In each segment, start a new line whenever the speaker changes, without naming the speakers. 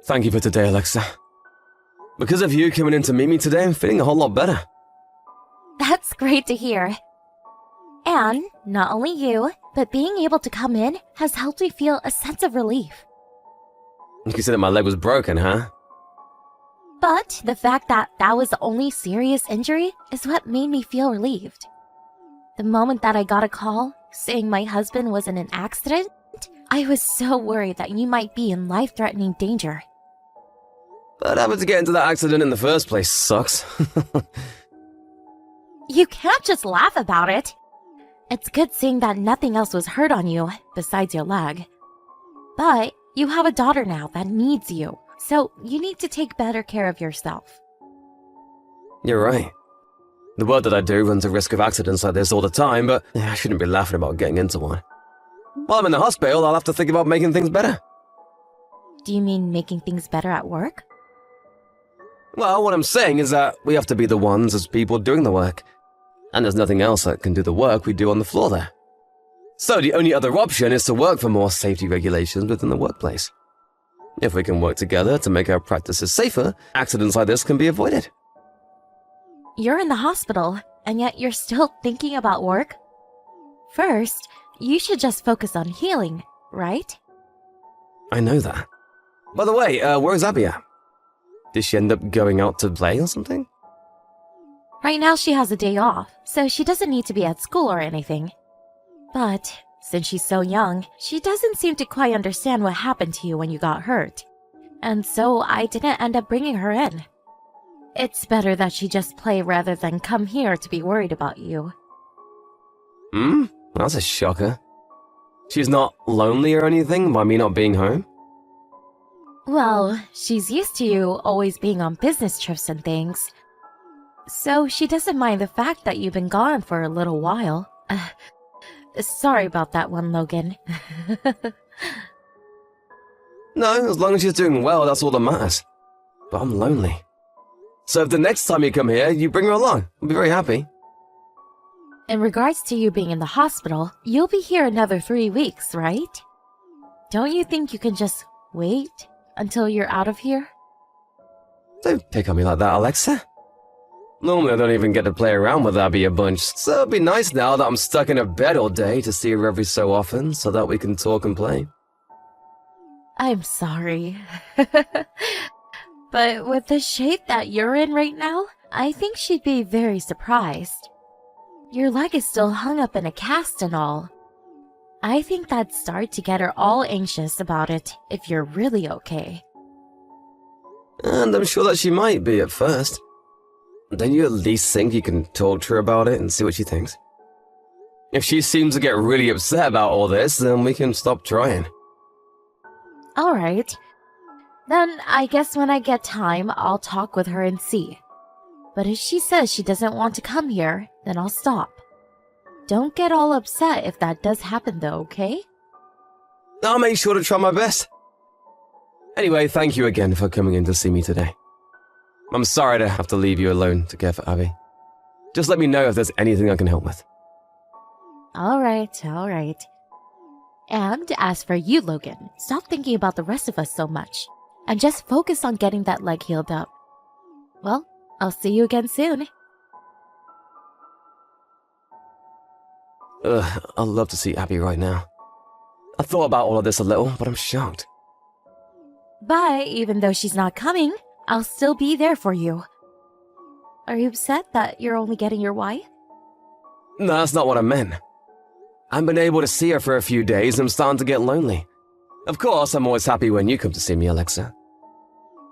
Thank you for today, Alexa. Because of you coming in to meet me today, I'm feeling a whole lot better.
That's great to hear. And not only you, but being able to come in has helped me feel a sense of relief.
You said that my leg was broken, huh?
But the fact that that was the only serious injury is what made me feel relieved. The moment that I got a call saying my husband was in an accident, I was so worried that you might be in life-threatening danger.
But having to get into that accident in the first place sucks.
You can't just laugh about it. It's good seeing that nothing else was hurt on you besides your leg. But you have a daughter now that needs you, so you need to take better care of yourself.
You're right. The work that I do runs a risk of accidents like this all the time, but I shouldn't be laughing about getting into one. While I'm in the hospital, I'll have to think about making things better.
Do you mean making things better at work?
Well, what I'm saying is that we have to be the ones as people doing the work. And there's nothing else that can do the work we do on the floor there. So the only other option is to work for more safety regulations within the workplace. If we can work together to make our practices safer, accidents like this can be avoided.
You're in the hospital, and yet you're still thinking about work? First, you should just focus on healing, right?
I know that. By the way, where's Abby at? Did she end up going out to play or something?
Right now she has a day off, so she doesn't need to be at school or anything. But since she's so young, she doesn't seem to quite understand what happened to you when you got hurt. And so I didn't end up bringing her in. It's better that she just play rather than come here to be worried about you.
That's a shocker. She's not lonely or anything by me not being home?
Well, she's used to you always being on business trips and things. So she doesn't mind the fact that you've been gone for a little while. Sorry about that one, Logan.
No, as long as she's doing well, that's all that matters. But I'm lonely. So if the next time you come here, you bring her along, I'll be very happy.
In regards to you being in the hospital, you'll be here another 3 weeks, right? Don't you think you can just wait until you're out of here?
Don't pick on me like that, Alexa. Normally I don't even get to play around with Abby a bunch, so it'd be nice now that I'm stuck in a bed all day to see her every so often so that we can talk and play.
I'm sorry. But with the shape that you're in right now, I think she'd be very surprised. Your leg is still hung up in a cast and all. I think that'd start to get her all anxious about it if you're really okay.
And I'm sure that she might be at first. Don't you at least think you can talk to her about it and see what she thinks? If she seems to get really upset about all this, then we can stop trying.
Alright. Then I guess when I get time, I'll talk with her and see. But if she says she doesn't want to come here, then I'll stop. Don't get all upset if that does happen though, okay?
I'll make sure to try my best. Anyway, thank you again for coming in to see me today. I'm sorry to have to leave you alone to care for Abby. Just let me know if there's anything I can help with.
Alright. And as for you, Logan, stop thinking about the rest of us so much, and just focus on getting that leg healed up. Well, I'll see you again soon.
I'd love to see Abby right now. I thought about all of this a little, but I'm shocked.
But even though she's not coming, I'll still be there for you. Are you upset that you're only getting your wife?
No, that's not what I meant. I haven't been able to see her for a few days and I'm starting to get lonely. Of course, I'm always happy when you come to see me, Alexa.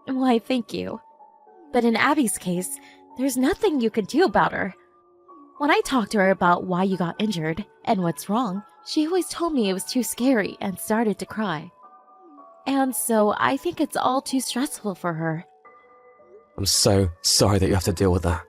Why, thank you. But in Abby's case, there's nothing you can do about her. When I talked to her about why you got injured and what's wrong, she always told me it was too scary and started to cry. And so I think it's all too stressful for her.
I'm so sorry that you have to deal with that.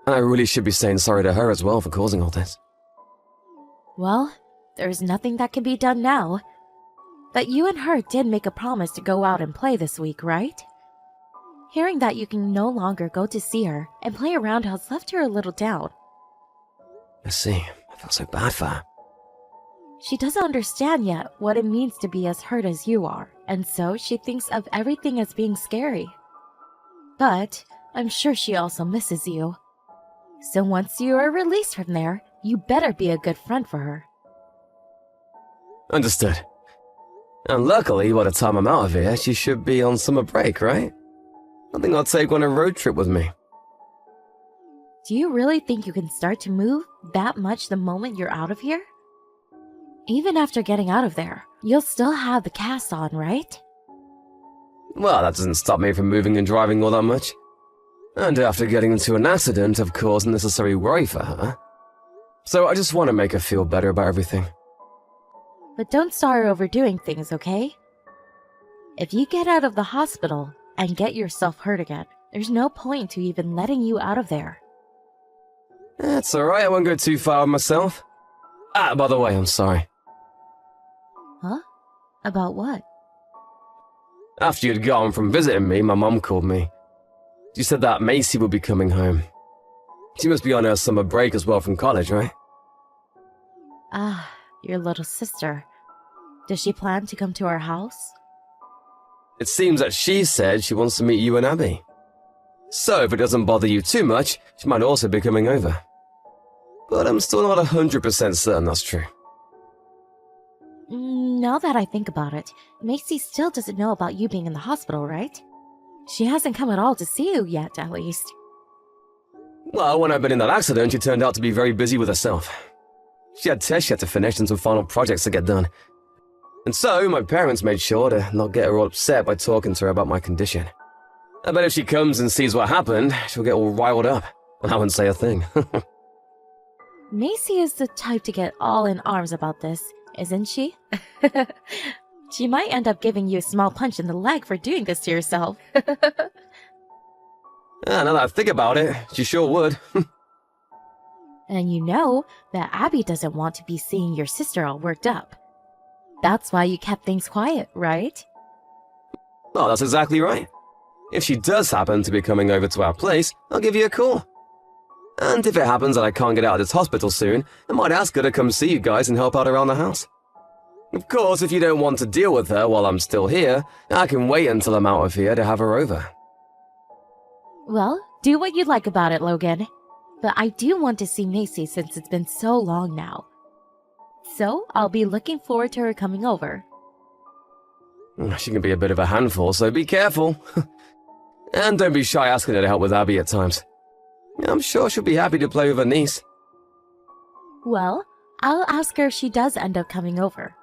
And I really should be saying sorry to her as well for causing all this.
Well, there's nothing that can be done now. But you and her did make a promise to go out and play this week, right? Hearing that you can no longer go to see her and play around has left her a little down.
I see. I felt so bad for her.
She doesn't understand yet what it means to be as hurt as you are, and so she thinks of everything as being scary. But I'm sure she also misses you. So once you are released from there, you better be a good friend for her.
Understood. And luckily, by the time I'm out of here, she should be on summer break, right? I think I'll take her on a road trip with me.
Do you really think you can start to move that much the moment you're out of here? Even after getting out of there, you'll still have the cast on, right?
Well, that doesn't stop me from moving and driving all that much. And after getting into an accident, of course, unnecessary worry for her. So I just want to make her feel better about everything.
But don't start overdoing things, okay? If you get out of the hospital and get yourself hurt again, there's no point to even letting you out of there.
That's alright, I won't go too far with myself. By the way, I'm sorry.
Huh? About what?
After you'd gone from visiting me, my mom called me. She said that Macy will be coming home. She must be on her summer break as well from college, right?
Ah, your little sister. Does she plan to come to our house?
It seems that she said she wants to meet you and Abby. So if it doesn't bother you too much, she might also be coming over. But I'm still not 100% certain that's true.
Now that I think about it, Macy still doesn't know about you being in the hospital, right? She hasn't come at all to see you yet, at least.
Well, when I've been in that accident, she turned out to be very busy with herself. She had tests she had to finish and some final projects to get done. And so, my parents made sure to not get her all upset by talking to her about my condition. I bet if she comes and sees what happened, she'll get all riled up, and I wouldn't say a thing.
Macy is the type to get all in arms about this, isn't she? She might end up giving you a small punch in the leg for doing this to yourself.
Now that I think about it, she sure would.
And you know that Abby doesn't want to be seeing your sister all worked up. That's why you kept things quiet, right?
Oh, that's exactly right. If she does happen to be coming over to our place, I'll give you a call. And if it happens that I can't get out of this hospital soon, I might ask her to come see you guys and help out around the house. Of course, if you don't want to deal with her while I'm still here, I can wait until I'm out of here to have her over.
Well, do what you'd like about it, Logan. But I do want to see Macy since it's been so long now. So, I'll be looking forward to her coming over.
She can be a bit of a handful, so be careful. And don't be shy asking her to help with Abby at times. I'm sure she'll be happy to play with her niece.
Well, I'll ask her if she does end up coming over.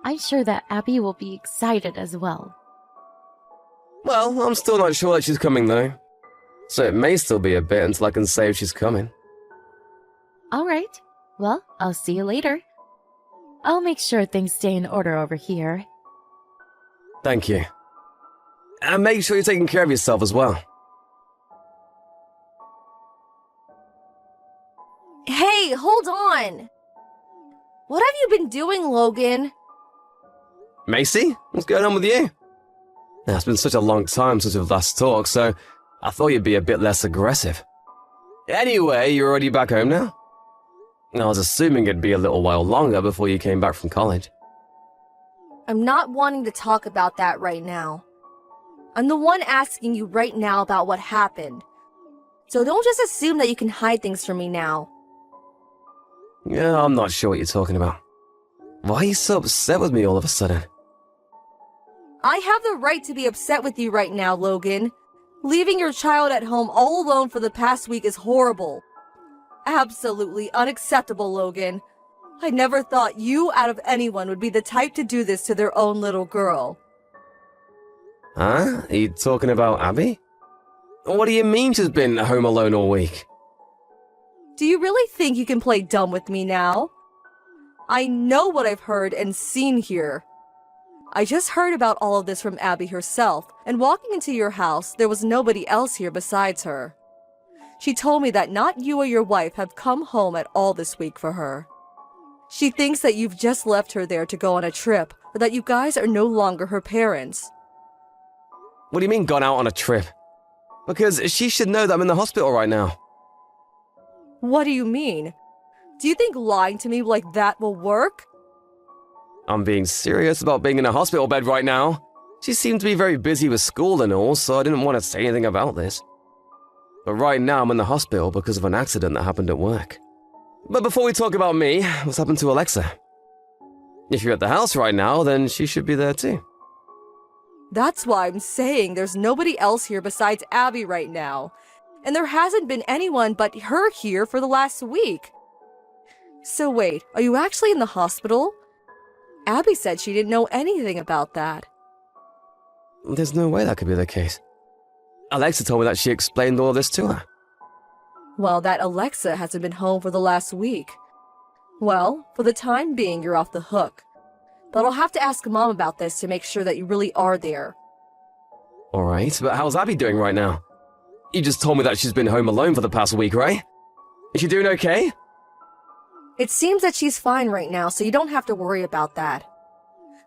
I'm sure that Abby will be excited as well.
Well, I'm still not sure that she's coming though. So it may still be a bit until I can say if she's coming.
Alright, well, I'll see you later. I'll make sure things stay in order over here.
Thank you. And make sure you're taking care of yourself as well.
Hey, hold on! What have you been doing, Logan?
Macy, what's going on with you? It's been such a long time since we've last talked, so I thought you'd be a bit less aggressive. Anyway, you're already back home now? I was assuming it'd be a little while longer before you came back from college.
I'm not wanting to talk about that right now. I'm the one asking you right now about what happened. So don't just assume that you can hide things from me now.
Yeah, I'm not sure what you're talking about. Why are you so upset with me all of a sudden?
I have the right to be upset with you right now, Logan. Leaving your child at home all alone for the past week is horrible. Absolutely unacceptable, Logan. I never thought you, out of anyone, would be the type to do this to their own little girl.
Huh? Are you talking about Abby? What do you mean she's been home alone all week?
Do you really think you can play dumb with me now? I know what I've heard and seen here. I just heard about all of this from Abby herself, and walking into your house, there was nobody else here besides her. She told me that not you or your wife have come home at all this week for her. She thinks that you've just left her there to go on a trip, or that you guys are no longer her parents.
What do you mean gone out on a trip? Because she should know that I'm in the hospital right now.
What do you mean? Do you think lying to me like that will work?
I'm being serious about being in a hospital bed right now. She seemed to be very busy with school and all, so I didn't want to say anything about this. But right now I'm in the hospital because of an accident that happened at work. But before we talk about me, what's happened to Alexa? If you're at the house right now, then she should be there too.
That's why I'm saying there's nobody else here besides Abby right now. And there hasn't been anyone but her here for the last week. So wait, are you actually in the hospital? Abby said she didn't know anything about that.
There's no way that could be the case. Alexa told me that she explained all of this to her.
Well, that Alexa hasn't been home for the last week. Well, for the time being, you're off the hook. But I'll have to ask Mom about this to make sure that you really are there.
Alright, but how's Abby doing right now? You just told me that she's been home alone for the past week, right? Is she doing okay?
It seems that she's fine right now, so you don't have to worry about that.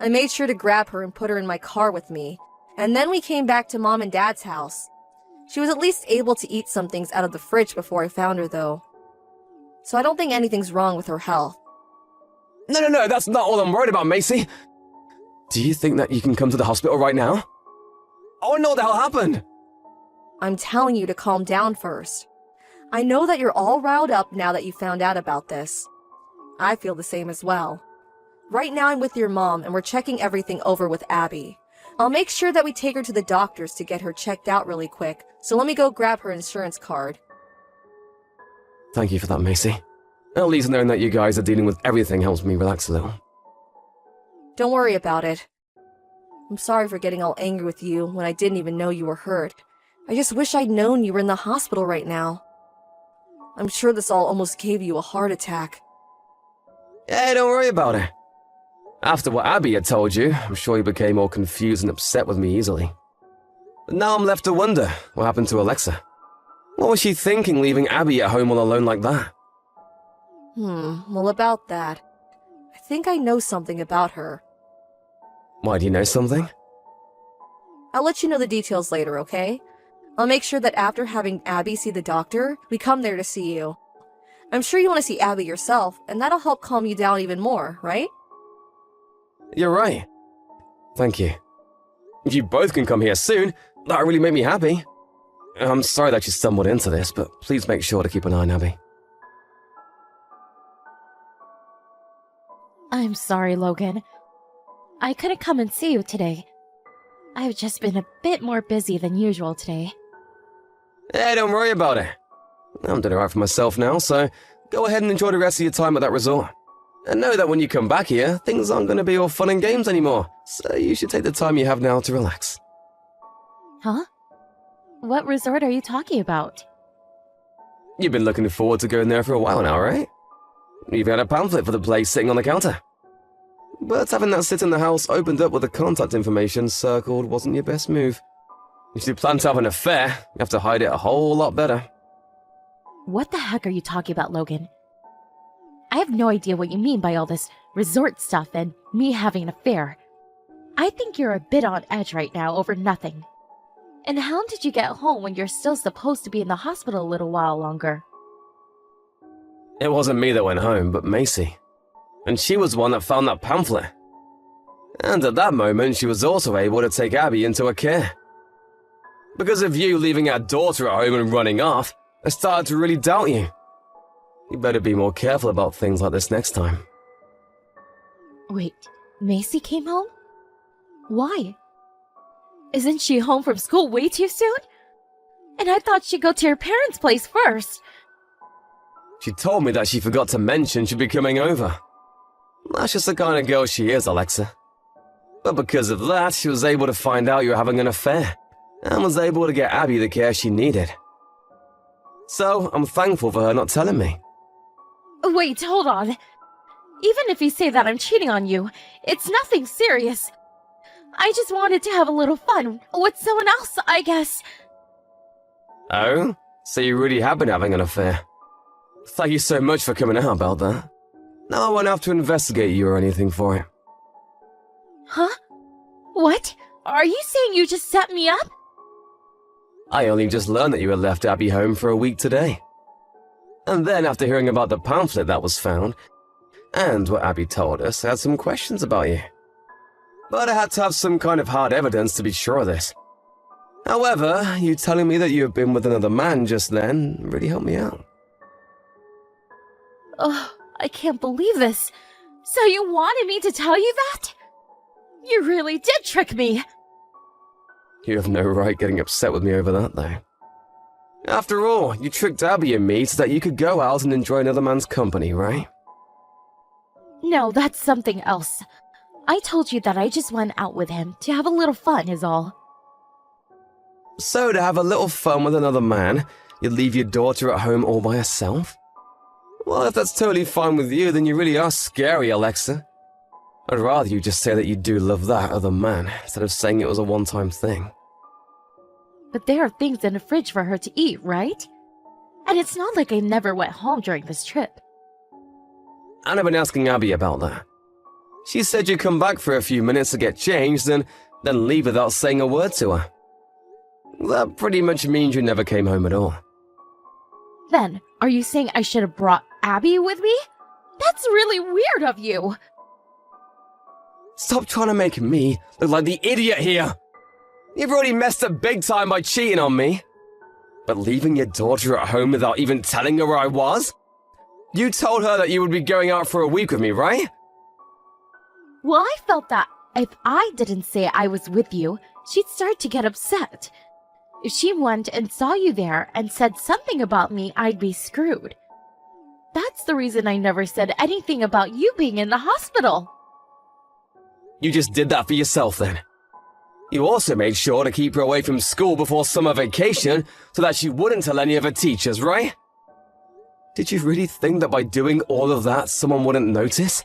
I made sure to grab her and put her in my car with me, and then we came back to Mom and Dad's house. She was at least able to eat some things out of the fridge before I found her, though. So I don't think anything's wrong with her health.
No, that's not all I'm worried about, Macy. Do you think that you can come to the hospital right now? I want to know what the hell happened.
I'm telling you to calm down first. I know that you're all riled up now that you found out about this. I feel the same as well. Right now I'm with your mom and we're checking everything over with Abby. I'll make sure that we take her to the doctors to get her checked out really quick, so let me go grab her insurance card.
Thank you for that, Macy. At least knowing that you guys are dealing with everything helps me relax a little.
Don't worry about it. I'm sorry for getting all angry with you when I didn't even know you were hurt. I just wish I'd known you were in the hospital right now. I'm sure this all almost gave you a heart attack.
Hey, don't worry about it. After what Abby had told you, I'm sure you became all confused and upset with me easily. But now I'm left to wonder what happened to Alexa. What was she thinking leaving Abby at home all alone like that?
Well, about that, I think I know something about her.
Why, do you know something?
I'll let you know the details later, okay? I'll make sure that after having Abby see the doctor, we come there to see you. I'm sure you want to see Abby yourself, and that'll help calm you down even more, right?
You're right. Thank you. If you both can come here soon, that'll really make me happy. I'm sorry that you stumbled into this, but please make sure to keep an eye on Abby.
I'm sorry, Logan. I couldn't come and see you today. I've just been a bit more busy than usual today.
Hey, don't worry about it. I'm doing alright for myself now, so go ahead and enjoy the rest of your time at that resort. And know that when you come back here, things aren't going to be all fun and games anymore, so you should take the time you have now to relax.
Huh? What resort are you talking about?
You've been looking forward to going there for a while now, right? You've had a pamphlet for the place sitting on the counter. But having that sit in the house opened up with the contact information circled wasn't your best move. If you plan to have an affair, you have to hide it a whole lot better.
What the heck are you talking about, Logan? I have no idea what you mean by all this resort stuff and me having an affair. I think you're a bit on edge right now over nothing. And how did you get home when you're still supposed to be in the hospital a little while longer?
It wasn't me that went home, but Macy. And she was the one that found that pamphlet. And at that moment, she was also able to take Abby into her care. Because of you leaving our daughter at home and running off, I started to really doubt you. You better be more careful about things like this next time.
Wait, Macy came home? Why? Isn't she home from school way too soon? And I thought she'd go to her parents' place first.
She told me that she forgot to mention she'd be coming over. That's just the kind of girl she is, Alexa. But because of that, she was able to find out you were having an affair, and was able to get Abby the care she needed. So, I'm thankful for her not telling me.
Wait, hold on. Even if you say that I'm cheating on you, it's nothing serious. I just wanted to have a little fun with someone else, I guess.
Oh? So you really have been having an affair? Thank you so much for coming out about that. Now I won't have to investigate you or anything for it.
Huh? What? Are you saying you just set me up?
I only just learned that you had left Abby home for a week today. And then after hearing about the pamphlet that was found, And what Abby told us had some questions about you. But I had to have some kind of hard evidence to be sure of this. However, you telling me that you have been with another man just then really helped me out.
Oh, I can't believe this. So you wanted me to tell you that? You really did trick me.
You have no right getting upset with me over that, though. After all, you tricked Abby and me so that you could go out and enjoy another man's company, right?
No, that's something else. I told you that I just went out with him to have a little fun is all.
So to have a little fun with another man, you'd leave your daughter at home all by herself? Well, if that's totally fine with you, then you really are scary, Alexa. I'd rather you just say that you do love that other man, instead of saying it was a one-time thing.
But there are things in the fridge for her to eat, right? And it's not like I never went home during this trip.
And I've been asking Abby about that. She said you'd come back for a few minutes to get changed and then leave without saying a word to her. That pretty much means you never came home at all.
Then, are you saying I should have brought Abby with me? That's really weird of you.
Stop trying to make me look like the idiot here. You've already messed up big time by cheating on me. But leaving your daughter at home without even telling her where I was? You told her that you would be going out for a week with me, right?
Well, I felt that if I didn't say I was with you, she'd start to get upset. If she went and saw you there and said something about me, I'd be screwed. That's the reason I never said anything about you being in the hospital.
You just did that for yourself then. You also made sure to keep her away from school before summer vacation so that she wouldn't tell any of her teachers, right? Did you really think that by doing all of that, someone wouldn't notice?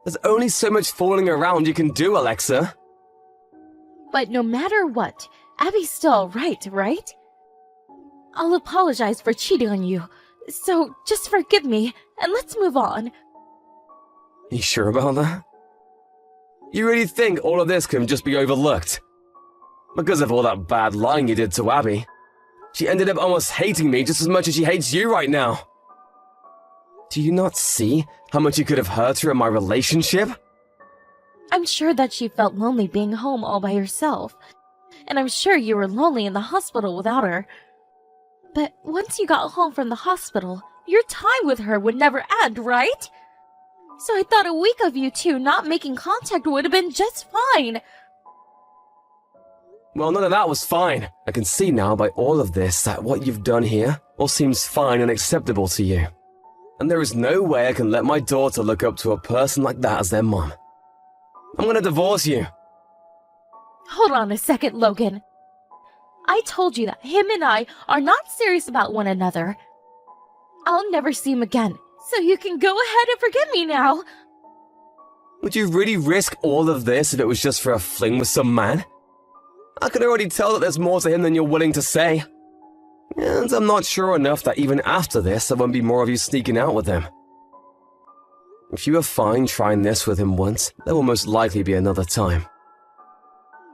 There's only so much fooling around you can do, Alexa.
But no matter what, Abby's still right? I'll apologize for cheating on you, so just forgive me and let's move on.
You sure about that? You really think all of this can just be overlooked? Because of all that bad lying you did to Abby, she ended up almost hating me just as much as she hates you right now. Do you not see how much you could have hurt her in my relationship?
I'm sure that she felt lonely being home all by herself. And I'm sure you were lonely in the hospital without her. But once you got home from the hospital, your time with her would never end, right? So I thought a week of you two not making contact would have been just fine.
Well, none of that was fine. I can see now by all of this that what you've done here all seems fine and acceptable to you. And there is no way I can let my daughter look up to a person like that as their mom. I'm gonna divorce you.
Hold on a second, Logan. I told you that him and I are not serious about one another. I'll never see him again, so you can go ahead and forgive me now.
Would you really risk all of this if it was just for a fling with some man? I can already tell that there's more to him than you're willing to say. And I'm not sure enough that even after this there won't be more of you sneaking out with him. If you are fine trying this with him once, there will most likely be another time.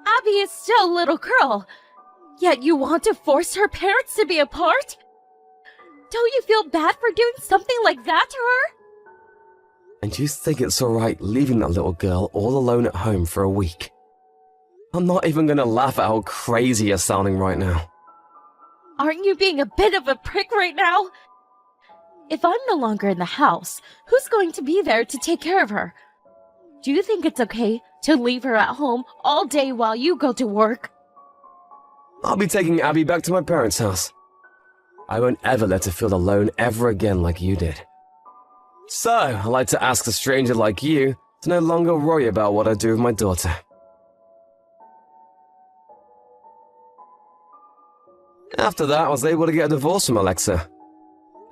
Abby is still a little girl, yet you want to force her parents to be apart? Don't you feel bad for doing something like that to her?
And you think it's alright leaving that little girl all alone at home for a week? I'm not even gonna laugh at how crazy you're sounding right now.
Aren't you being a bit of a prick right now? If I'm no longer in the house, who's going to be there to take care of her? Do you think it's okay to leave her at home all day while you go to work?
I'll be taking Abby back to my parents' house. I won't ever let her feel alone ever again like you did. So, I'd like to ask a stranger like you to no longer worry about what I do with my daughter. After that, I was able to get a divorce from Alexa.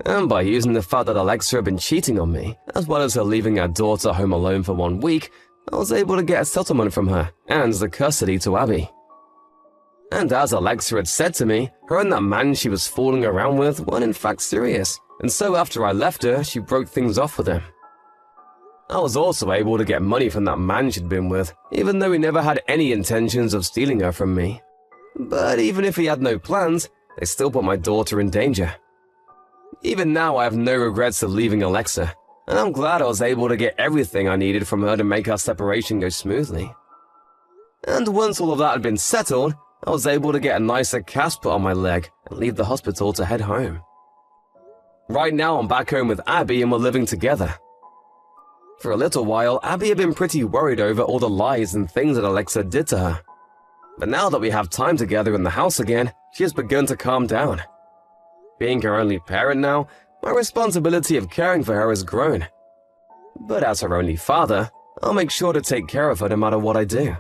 And by using the fact that Alexa had been cheating on me, as well as her leaving her daughter home alone for 1 week, I was able to get a settlement from her and the custody to Abby. And as Alexa had said to me, her and that man she was fooling around with weren't in fact serious, and so after I left her, she broke things off with him. I was also able to get money from that man she'd been with, even though he never had any intentions of stealing her from me. But even if he had no plans, they still put my daughter in danger. Even now I have no regrets of leaving Alexa, and I'm glad I was able to get everything I needed from her to make our separation go smoothly. And once all of that had been settled, I was able to get a nicer cast put on my leg and leave the hospital to head home. Right now I'm back home with Abby and we're living together. For a little while, Abby had been pretty worried over all the lies and things that Alexa did to her. But now that we have time together in the house again, she has begun to calm down. Being her only parent now, my responsibility of caring for her has grown. But as her only father, I'll make sure to take care of her no matter what I do.